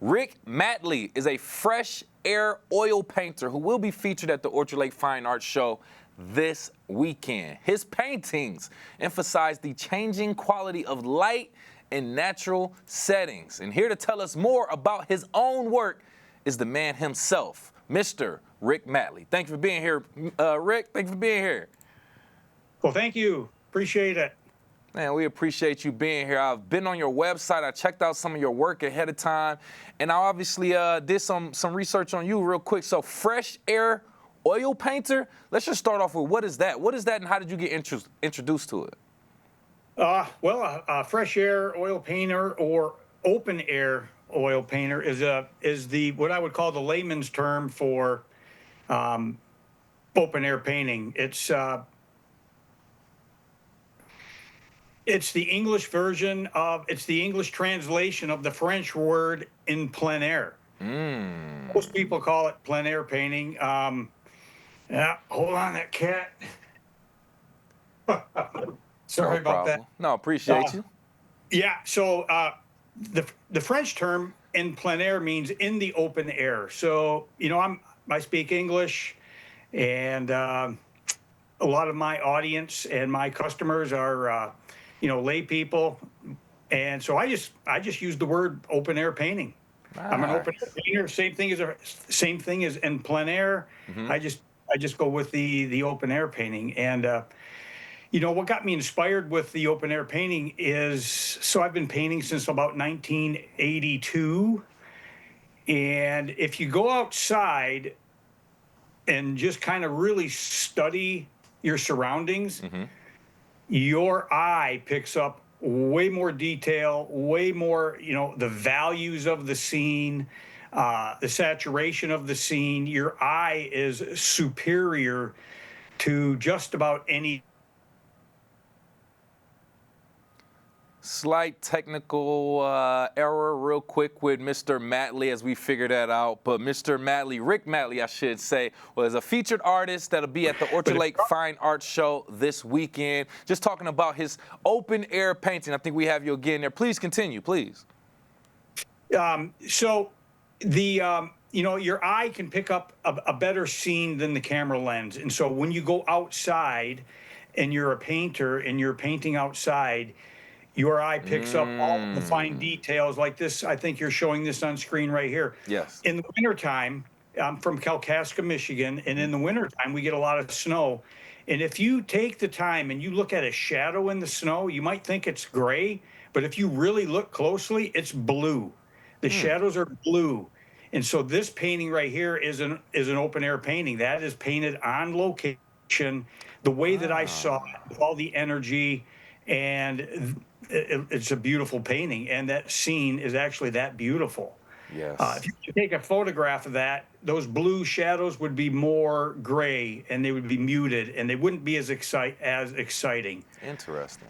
Rick Matley is a fresh air oil painter who will be featured at the Orchard Lake Fine Arts Show this weekend. His paintings emphasize the changing quality of light in natural settings. And here to tell us more about his own work is the man himself, Mr. Rick Matley. Thank you for being here, Rick. Thank you for being here. Well, thank you. Appreciate it. Man, we appreciate you being here. I've been on your website. I checked out some of your work ahead of time, and I obviously did some research on you real quick. So, fresh air oil painter. Let's just start off with what is that? What is that, and how did you get introduced to it? Well, a fresh air oil painter or open air oil painter is the what I would call the layman's term for open air painting. It's the English version it's the English translation of the French word in plein air. Most people call it plein air painting. Yeah, hold on, that cat. Sorry about that. No, appreciate you. Yeah, so the French term in plein air means in the open air. So, I speak English, and a lot of my audience and my customers are lay people, and so I just use the word open air painting. Nice. I'm an open air painter. Same thing as in plein air. I just go with the open air painting. And what got me inspired with the open air painting is, so I've been painting since about 1982, and if you go outside and just kind of really study your surroundings, your eye picks up way more detail, way more, the values of the scene, the saturation of the scene. Your eye is superior to just about any. Slight technical error real quick with Mr. Matley as we figure that out. But Mr. Matley, Rick Matley, I should say, was a featured artist that'll be at the Orchard Lake Fine Arts Show this weekend. Just talking about his open air painting. I think we have you again there. Please continue, please. So your eye can pick up a better scene than the camera lens. And so when you go outside and you're a painter and you're painting outside, your eye picks up all the fine details like this. I think you're showing this on screen right here. Yes. In the wintertime, I'm from Kalkaska, Michigan, and in the wintertime, we get a lot of snow. And if you take the time and you look at a shadow in the snow, you might think it's gray, but if you really look closely, it's blue. The shadows are blue. And so this painting right here is an open air painting. That is painted on location, the way that I saw it, with all the energy, and it's a beautiful painting, and that scene is actually that beautiful. Yes. If you take a photograph of that, those blue shadows would be more gray, and they would be muted, and they wouldn't be as exciting. Interesting.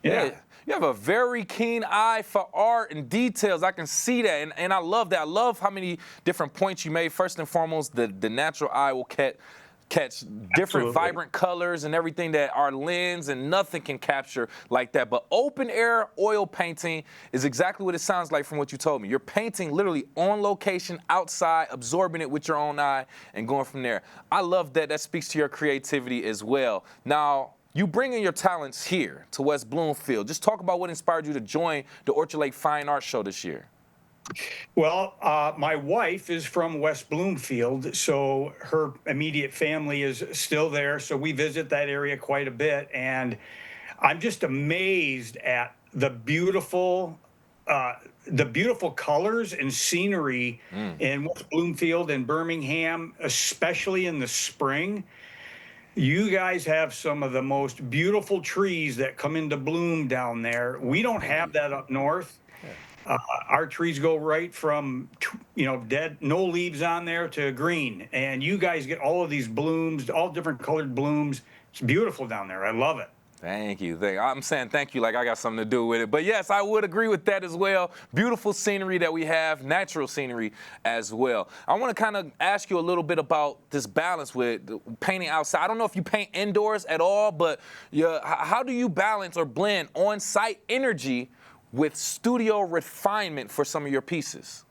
Yeah. You have a very keen eye for art and details. I can see that, and I love that. I love how many different points you made. First and foremost, the natural eye will catch different vibrant colors and everything that our lens and nothing can capture like that. But open air oil painting is exactly what it sounds like from what you told me. You're painting literally on location, outside, absorbing it with your own eye and going from there. I love that. That speaks to your creativity as well. Now, you bring in your talents here to West Bloomfield. Just talk about what inspired you to join the Orchard Lake Fine Arts Show this year. Well, my wife is from West Bloomfield, so her immediate family is still there. So we visit that area quite a bit, and I'm just amazed at the beautiful colors and scenery in West Bloomfield and Birmingham, especially in the spring. You guys have some of the most beautiful trees that come into bloom down there. We don't have that up north. Our trees go right from, dead, no leaves on there, to green. And you guys get all of these blooms, all different colored blooms. It's beautiful down there. I love it. Thank you. I'm saying thank you like I got something to do with it. But yes, I would agree with that as well. Beautiful scenery that we have, natural scenery as well. I want to kind of ask you a little bit about this balance with painting outside. I don't know if you paint indoors at all, but how do you balance or blend on-site energy with studio refinement for some of your pieces?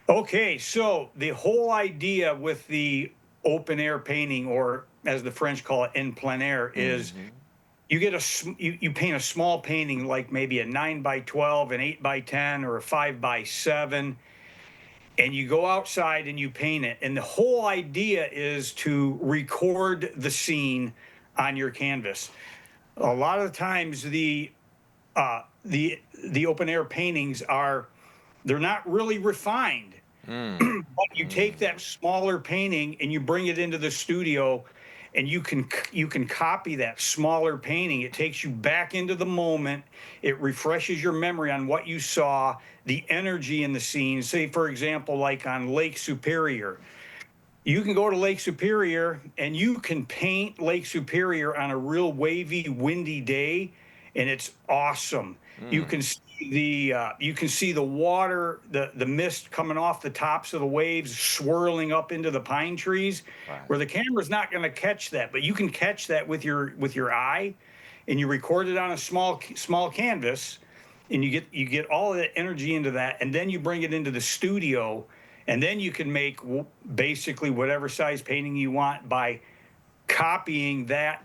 Okay, so the whole idea with the open air painting, or as the French call it, in plein air, is Hmm. you get you paint a small painting, like maybe a 9 by 12, an 8 by 10, or a 5 by 7, and you go outside and you paint it. And the whole idea is to record the scene on your canvas. A lot of the times, uh, the the open air paintings are, they're not really refined. Mm. But you take that smaller painting and you bring it into the studio, and you can copy that smaller painting. It takes you back into the moment. It refreshes your memory on what you saw, the energy in the scene. Say, for example, like on Lake Superior, you can go to Lake Superior and you can paint Lake Superior on a real wavy, windy day, and it's awesome. You Mm. can see you can see the water, the mist coming off the tops of the waves, swirling up into the pine trees, Right. where the camera's not going to catch that, but you can catch that with your eye, and you record it on a small canvas, and you get all of that energy into that, and then you bring it into the studio, and then you can make basically whatever size painting you want by copying that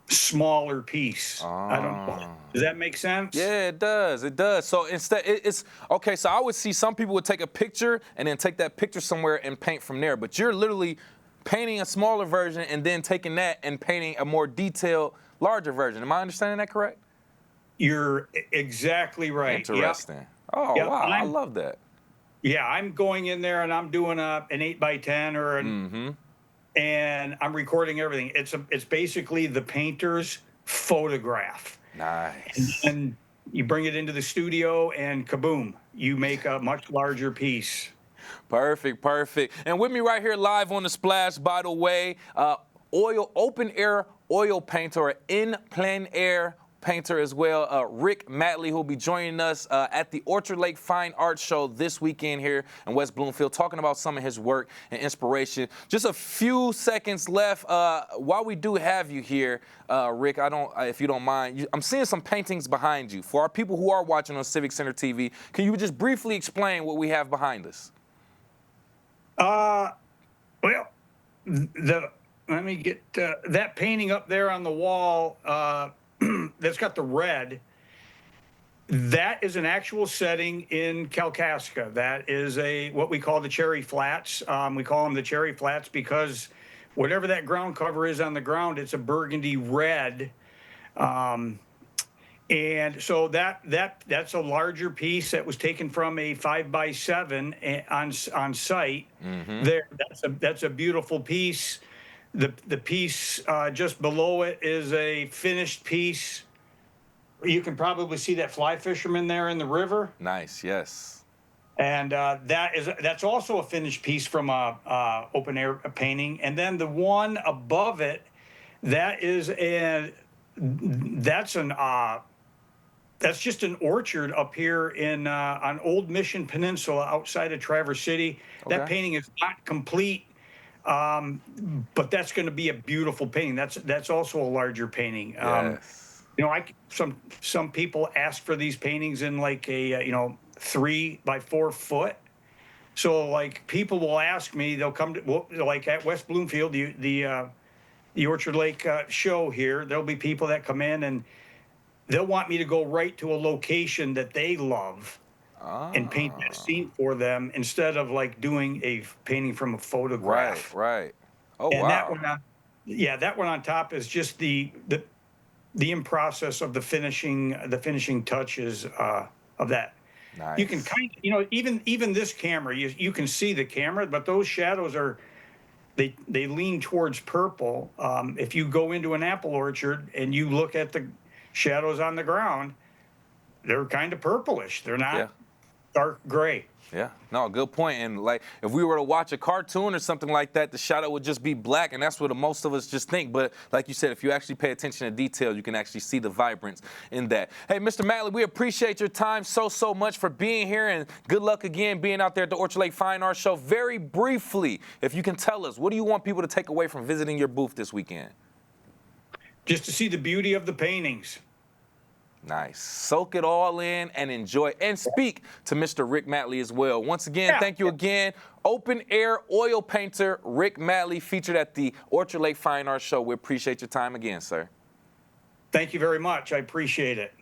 smaller piece. I don't know. Ah. Does that make sense? Yeah, it does. It does. So instead, it's okay. So I would see some people would take a picture and then take that picture somewhere and paint from there. But you're literally painting a smaller version and then taking that and painting a more detailed, larger version. Am I understanding that correct? You're exactly right. Yep. Interesting. Oh Yep. wow, I love that. Yeah, I'm going in there and I'm doing an 8 by 10 or an, Mm-hmm. and I'm recording everything. It's basically the painter's photograph. Nice. And you bring it into the studio and kaboom, you make a much larger piece. Perfect, perfect. And with me right here live on the Splash, by the way, open air oil painter, or in plein air painter as well, Rick Matley, who'll be joining us at the Orchard Lake Fine Art Show this weekend here in West Bloomfield, talking about some of his work and inspiration. Just a few seconds left. While we do have you here, Rick, if you don't mind, I'm seeing some paintings behind you. For our people who are watching on Civic Center TV, can you just briefly explain what we have behind us? Well, the let me get that painting up there on the wall. That's got the red. That is an actual setting in Kalkaska. That is what we call the cherry flats. We call them the cherry flats because whatever that ground cover is on the ground, it's a burgundy red. Um, and so that's a larger piece that was taken from a 5 by 7 on site. Mm-hmm. There, that's a beautiful piece. The piece just below it is a finished piece. You can probably see that fly fisherman there in the river, Nice, yes. and that's also a finished piece from a open air painting. And then the one above it, that is a that's an that's just an orchard up here in on Old Mission Peninsula outside of Traverse City. That Okay. painting is not complete, but that's going to be a beautiful painting. That's also a larger painting. Yes. Some people ask for these paintings in like a 3 by 4 foot. So like people will ask me, they'll come to like at West Bloomfield, the Orchard Lake show here. There'll be people that come in and they'll want me to go right to a location that they love and paint that Ah, scene for them instead of like doing a painting from a right, photograph. right. Oh, And wow. that one on top is just the in process of the finishing touches of that. You can Nice. kind of, even this camera, you can see the camera, but those shadows are, they lean towards purple. If you go into an apple orchard and you look at the shadows on the ground, they're kind of purplish. They're Yeah. not dark gray. Yeah, no, good point. And like, if we were to watch a cartoon or something like that, the shadow would just be black, and that's what most of us just think. But like you said, if you actually pay attention to detail, you can actually see the vibrance in that. Hey, Mr. Matley, we appreciate your time so much for being here, and good luck again being out there at the Orchard Lake Fine Art Show. Very briefly, if you can tell us, what do you want people to take away from visiting your booth this weekend? Just to see the beauty of the paintings. Nice. Soak it all in and enjoy. And speak to Mr. Rick Matley as well. Once again, thank you again. Open air oil painter Rick Matley, featured at the Orchard Lake Fine Arts Show. We appreciate your time again, sir. Thank you very much. I appreciate it.